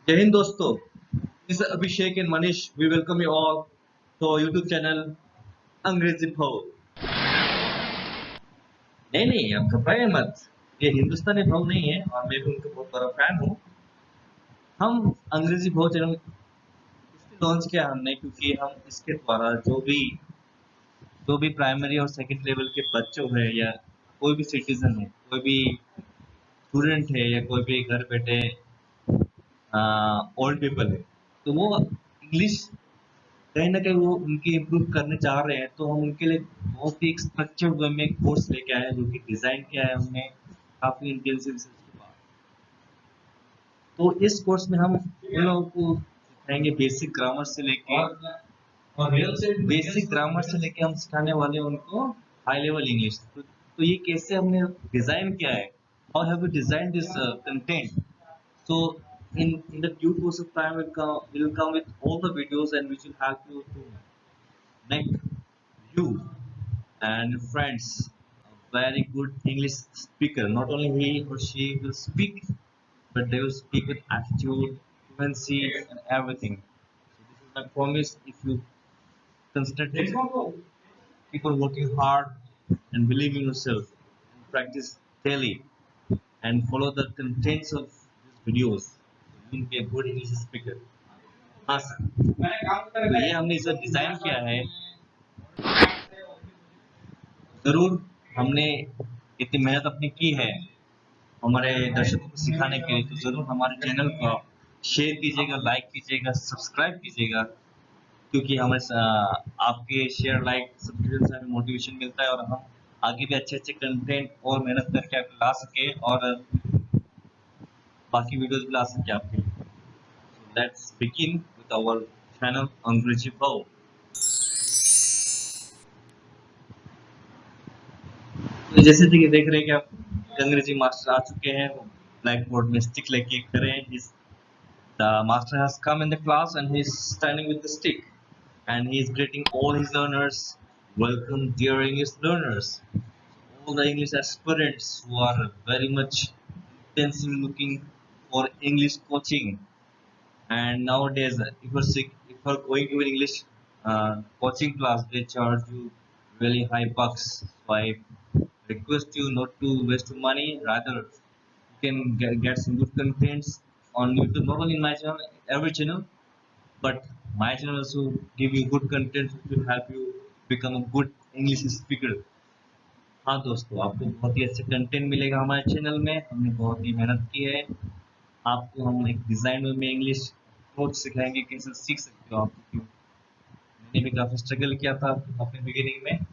जय हिंद दोस्तों। This is Abhishek and Manish. We welcome you all to our YouTube channel अंग्रेजी भाव। नहीं, आप घबराइए मत। ये हिंदुस्तानी भाव नहीं है और मैं भी उनका बहुत बड़ा फैन हूँ। हम अंग्रेजी भाव चैनल इसलिए लॉन्च किया हमने क्योंकि हम इसके द्वारा जो भी प्राइमरी और सेकंड लेवल के बच्चों है या कोई भी सिटीजन है, कोई भी स्टूडेंट है या कोई भी घर बैठे ओल्ड पीपल है, तो वो इंग्लिश कहीं न कहीं वो उनकी इम्प्रूव करने चाह रहे हैं, तो हम उनके लिए बहुत ही एक स्ट्रक्चर्ड वे में एक कोर्स लेके आए हैं, जो कि डिज़ाइन किया है हमने काफ़ी इंटेंसिव रिसर्च के बाद। तो इस कोर्स में हम उन लोगों को सिखाएँगे बेसिक ग्रामर से लेके हम सिखाने वाले हैं उनको हाई लेवल इंग्लिश। तो ये कैसे हमने डिज़ाइन किया है, how have we design this content. So in the due course of time, we'll come with all the videos and which will help you to make you and your friends a very good English speaker. Not only he or she will speak, but they will speak with attitude, fluency, and everything. So this is my promise. If you constantly keep on working hard and believe in yourself, and practice daily, and follow the contents of these videos, you will be a good English speaker. हाँ sir, तो ये हमने इसे design किया है। ज़रूर हमने इतनी मेहनत अपनी की है हमारे दर्शकों को सिखाने के लिए, तो ज़रूर हमारे चैनल को शेयर कीजिएगा, लाइक कीजिएगा, सब्सक्राइब कीजिएगा, क्योंकि आपके शेयर, लाइक, सब्सक्रिप्शन से हमें मोटिवेशन मिलता है और हम आगे भी अच्छे-अच्छे कंटेंट और मेहनत करके आपको ला सकें और बाकी वीडियोज़ भी ला सकें आपके लिए। So let's begin with our channel अंग्रेजी भाव। तो जैसे कि देख रहे हैं कि आप अंग्रेजी मास्टर आ चुके हैं, ब्लैक बोर्ड में स्टिक लेके खड़े हैं। The master has come in the class and he is standing with the stick and he is greeting all his learners. Welcome, dear English learners. All the English aspirants who are very much intensely looking for English coaching. And nowadays, if you're going to an English coaching class, they charge you really high bucks. So I request you not to waste your money. Rather, you can get some good contents on YouTube. Not only in my channel, every channel, but my channel also give you good content which will help you become a good English speaker. हाँ दोस्तों, आपको बहुत ही अच्छा content मिलेगा हमारे channel में। हमने बहुत ही मेहनत की है। आपको हम एक डिज़ाइन वे में इंग्लिश अप्रोच सिखाएंगे, कैसे सीख सकते हो आप, क्योंकि मैंने भी काफ़ी स्ट्रगल किया था अपने बिगिनिंग में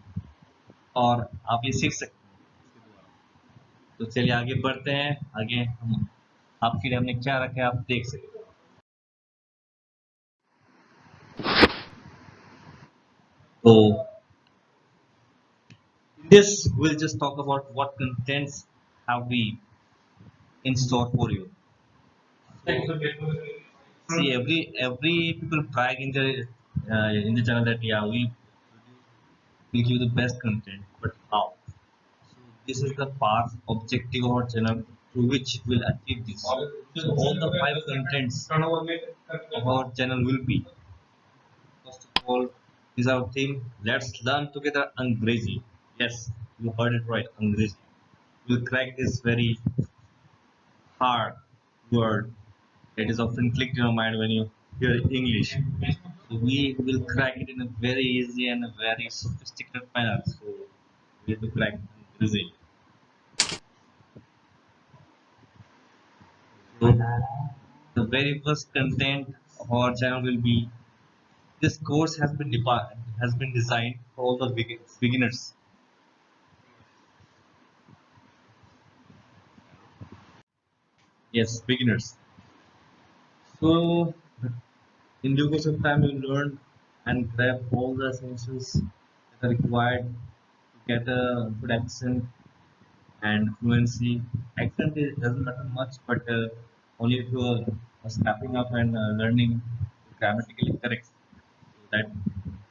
और आप ये सीख सकते हो इसके द्वारा। तो चलिए आगे बढ़ते हैं। आगे हम आपके लिए हमने क्या रखा है, आप देख सकते हो। तो in this we'll just talk about what contents have we in store for you. See, every people brag in the channel that yeah, we give the best content, but how? So this is the path objective of our channel through which we'll achieve this. So all the 5 contents of our channel will be, first of all, is our theme. Let's learn together Angrezi. Yes, you heard it right, Angrezi. We'll crack this very hard word that is often clicked in your mind when you hear English. So we will crack it in a very easy and a very sophisticated manner. So we have to crack Angrezi. So the very first content of our channel will be, this course has been designed for all the beginners. Yes, beginners. So in due course of time, you learn and grab all the essentials that are required to get a good accent and fluency. Accent doesn't matter much, but only if you are snapping up and learning grammatically correct. So that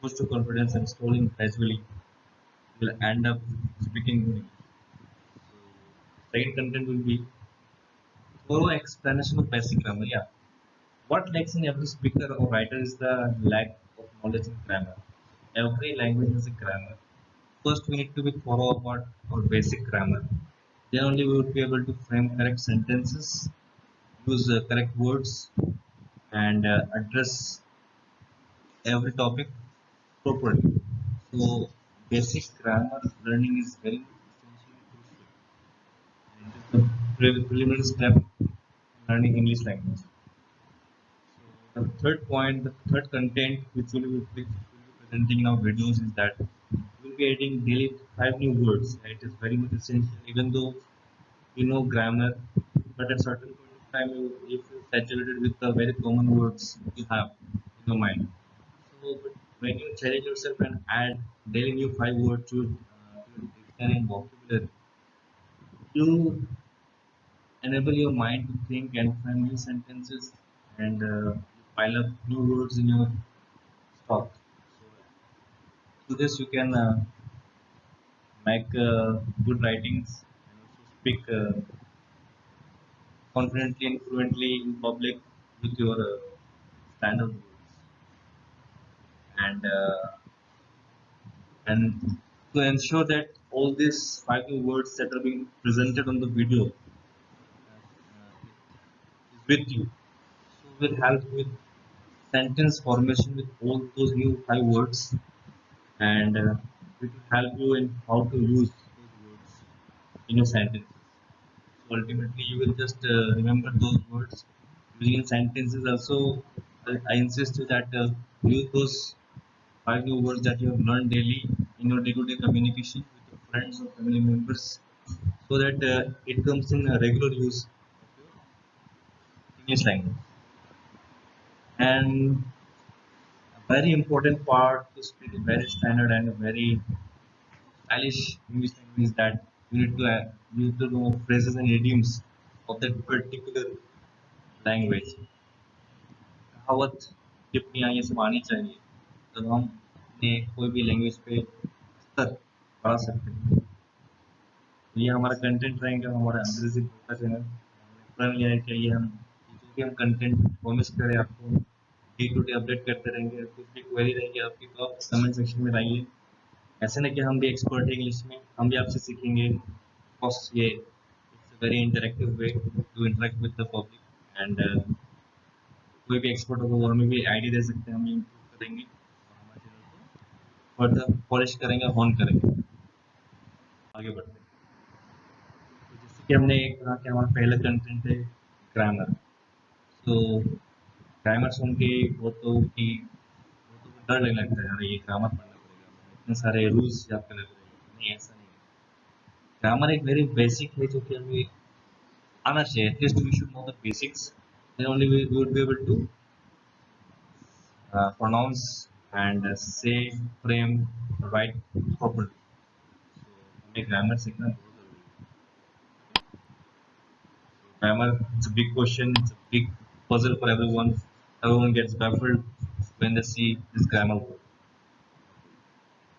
boosts your confidence and slowly gradually you will end up speaking good English. So second content will be thorough explanation of basic grammar. Yeah, What lacks in every speaker or writer is the lack of knowledge in grammar. Every language has a grammar. First, we need to be thorough about our basic grammar. Then only we would be able to frame correct sentences, use correct words, and address every topic properly. So, basic grammar learning is very essentially crucial. And it is the preliminary step in learning English language. So, the third point, the third content which will be presenting in our videos is that we'll be adding daily 5 new words. It is very much essential, even though you know grammar, but at certain point of time you feel saturated with the very common words you have in your mind. So, but when you challenge yourself and add daily new 5 words to your dictionary and vocabulary, you enable your mind to think and find new sentences and pile up new words in your stock. So, through this, you can make good writings and also speak confidently and fluently in public with your standard words. And to ensure that all these 5 new words that are being presented on the video is with you, so will help with sentence formation with all those new 5 words, and it will help you in how to use those words in your sentences. So ultimately you will just remember those words using in sentences also. I insist you that use those 5 new words that you have learned daily in your day-to-day communication with your friends or family members, so that it comes in a regular use of your English language. And a very important part to speak a very standard and a very stylish English language is that you need to know phrases and idioms of that particular language. कहावत टिप्पणियाँ ये सब आनी चाहिए जब हम अपने कोई भी लैंग्वेज पे स्तर बढ़ा सकते हैं। ये हमारा कंटेंट रहेगा हमारा अंग्रेजी का चैनल। हमने प्लान लिया है कि ये हम जो भी हम कंटेंट प्रॉमिस करें आपको डे टू डे अपडेट करते रहेंगे। कुछ भी क्वेरी रहेगी आपकी तो आप कमेंट सेक्शन में लाइए। ऐसे नहीं कि हम भी एक्सपर्ट हैं इंग्लिश में, हम भी आपसे सीखेंगे। बस ये it's a very interactive way to interact with the public, and कोई भी एक्सपर्ट होगा वो हमें भी आइडिया दे सकते हैं, हम इम्प्रूव करेंगे और हमारे चैनल को फर्दर पॉलिश करेंगे, होन करेंगे, आगे बढ़ते हैं। तो जैसे कि हमने कहा कि हमारा पहला कंटेंट है ग्रामर। तो ग्रामर सुन के वो तो डर लगने लगता है, अरे ये ग्रामर पढ़ना पड़ेगा, इतने सारे रूल्स याद करने पड़ेंगे। नहीं, ऐसा नहीं है। ग्रामर एक वेरी बेसिक है जो कि हमें आना चाहिए। At least we should know the basics, then only we would be able to pronounce and say, frame, write properly. So हमें grammar सीखना बहुत जरूरी है। Grammar, it's a big question, it's a big puzzle for everyone. Everyone gets baffled when they see this grammar word.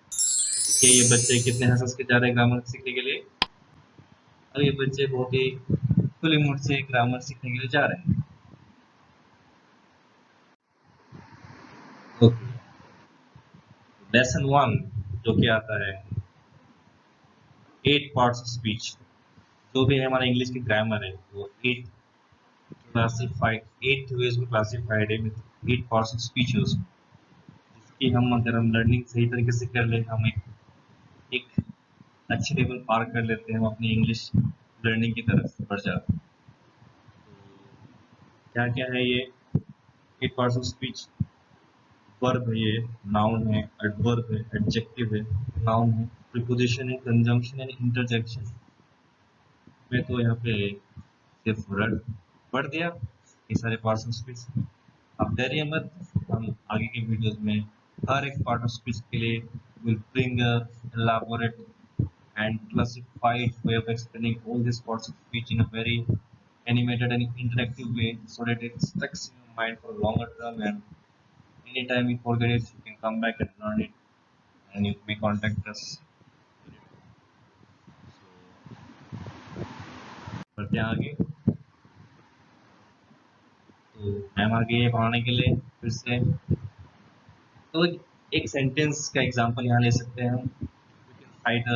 देखिए ये बच्चे कितने हंस के जा रहे हैं ग्रामर सीखने के लिए, और ये बच्चे बहुत ही खुली मुड़ से ग्रामर सीखने के लिए जा रहे हैं। ओके, लेसन 1 जो कि आता है 8 पार्ट्स ऑफ स्पीच। जो भी है हमारा इंग्लिश की ग्रामर है वो 8 वेज में क्लासिफाइड है, विद 8 पार्ट्स ऑफ स्पीच है उसमें। जिसकी हम अगर हम लर्निंग सही तरीके से कर ले, हम एक अच्छे लेवल पार कर लेते हैं, हम अपनी इंग्लिश लर्निंग की तरफ बढ़ जाते हैं। क्या क्या है ये 8 पार्ट्स ऑफ स्पीच? वर्ब है, ये नाउन है, एडवर्ब है, एडजेक्टिव है, नाउन है, प्रीपोजिशन है, कंजंक्शन है, इंटरजेक्शन। मैं तो यहाँ पे सिर्फ वर्ड पढ़ दिया ये सारे पार्ट्स ऑफ स्पीच। आप डरिए मत, हम आगे के वीडियोस में हर एक पार्ट ऑफ स्पीच के लिए will bring elaborate and classified way of explaining all these parts of speech in a very animated and interactive way, so that it sticks in your mind for a longer term, and anytime you forget it you can come back and learn it, and you may contact us. So बढ़ते हैं आगे। तो ma'am आ गई है पढ़ाने के लिए फिर से। तो एक सेंटेंस का एग्जांपल यहाँ ले सकते हैं हम। साइड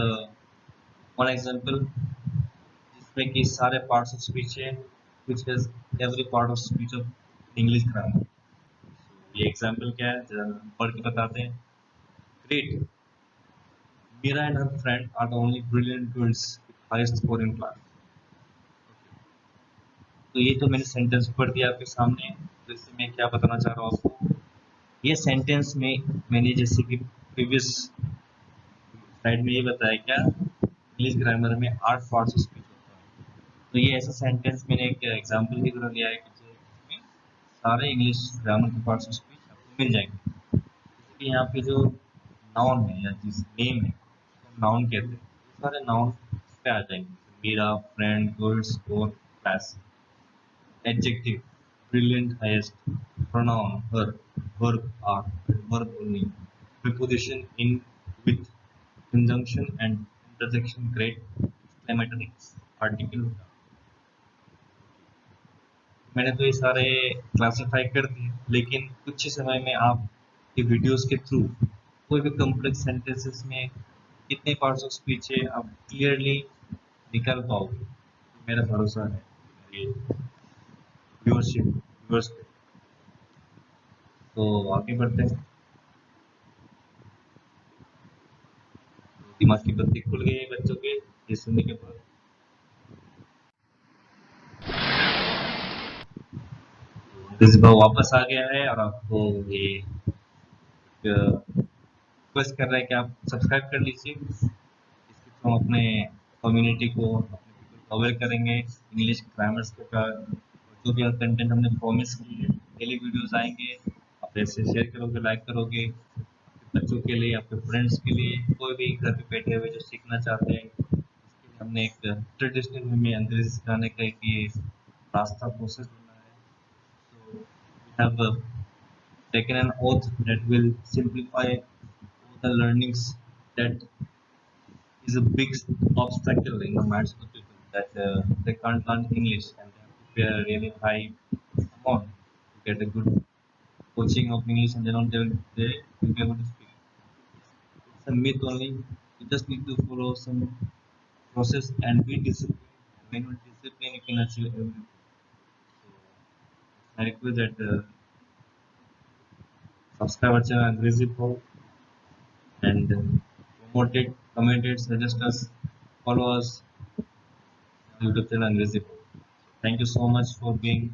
वन एग्जांपल जिसमें कि सारे पार्ट्स ऑफ स्पीच है, which has every part of speech of English grammar। ये एग्जांपल क्या है जरा पढ़ के बताते हैं। Great, Mira and her friend are the only brilliant girls with highest score in class। तो ये तो मैंने सेंटेंस पढ़ दिया आपके सामने। तो इससे मैं क्या बताना चाह रहा हूँ आपको, ये सेंटेंस में मैंने जैसे कि प्रीवियस स्लाइड में ये बताया क्या इंग्लिश ग्रामर में 8 पार्ट्स ऑफ स्पीच होता है। तो ये ऐसा सेंटेंस मैंने एक एग्जांपल की तरह लिया है कि जिसमें सारे इंग्लिश ग्रामर के पार्ट्स ऑफ स्पीच आपको मिल जाएंगे। जैसे कि यहाँ पे जो नाउन है या जिस नेम है तो नाउन कहते हैं, ये सारे नाउन पे आ जाएंगे। मेरा, फ्रेंड, गर्ल्स और class. Adjective, brilliant, highest. Pronoun, her. Verb, are. Verb only. Preposition, in, with. Conjunction and interjection, great. Exclamatory, article। मैंने तो ये सारे क्लासिफाई कर दिए, लेकिन कुछ ही समय में आप ये वीडियोस के थ्रू कोई भी कॉम्प्लेक्स सेंटेंसेस में कितने पार्ट्स ऑफ स्पीच है आप क्लियरली निकाल पाओगे, मेरा भरोसा है ये व्यूअरशिप व्यूअर्स पे। तो आगे बढ़ते हैं। दिमाग की बत्ती खुल गई है बच्चों के ये सुनने के बाद। जज्बा वापस आ गया है और आपको ये रिक्वेस्ट कर रहा है कि आप सब्सक्राइब कर लीजिए। इसके थ्रू हम अपने कम्युनिटी को, अपने पीपल को अवेयर करेंगे इंग्लिश ग्रामर्स के ऊपर। जो भी कंटेंट हमने प्रॉमिस की है, डेली वीडियोस आएंगे, आप ऐसे शेयर करोगे, लाइक करोगे आपके बच्चों के लिए, आपके फ्रेंड्स के लिए, कोई भी घर पे बैठे हुए जो सीखना चाहते हैं। इसके लिए हमने एक ट्रेडिशनल वे में अंग्रेजी सिखाने का एक ये रास्ता प्रोसेस ढूंढा है। So we have taken an oath that will simplify all the learnings that is a big obstacle in the minds of the people, that they can't learn English and they have to pay a really high amount to get a good coaching of English, and then on they will be able to speak. It's a myth only. You just need to follow some process and be disciplined. When you discipline, you can achieve everything. So I request that subscribe our channel Angrezi Pro and promote it, comment it, suggest us, follow us on YouTube channel Angrezi Pro. Thank you so much for being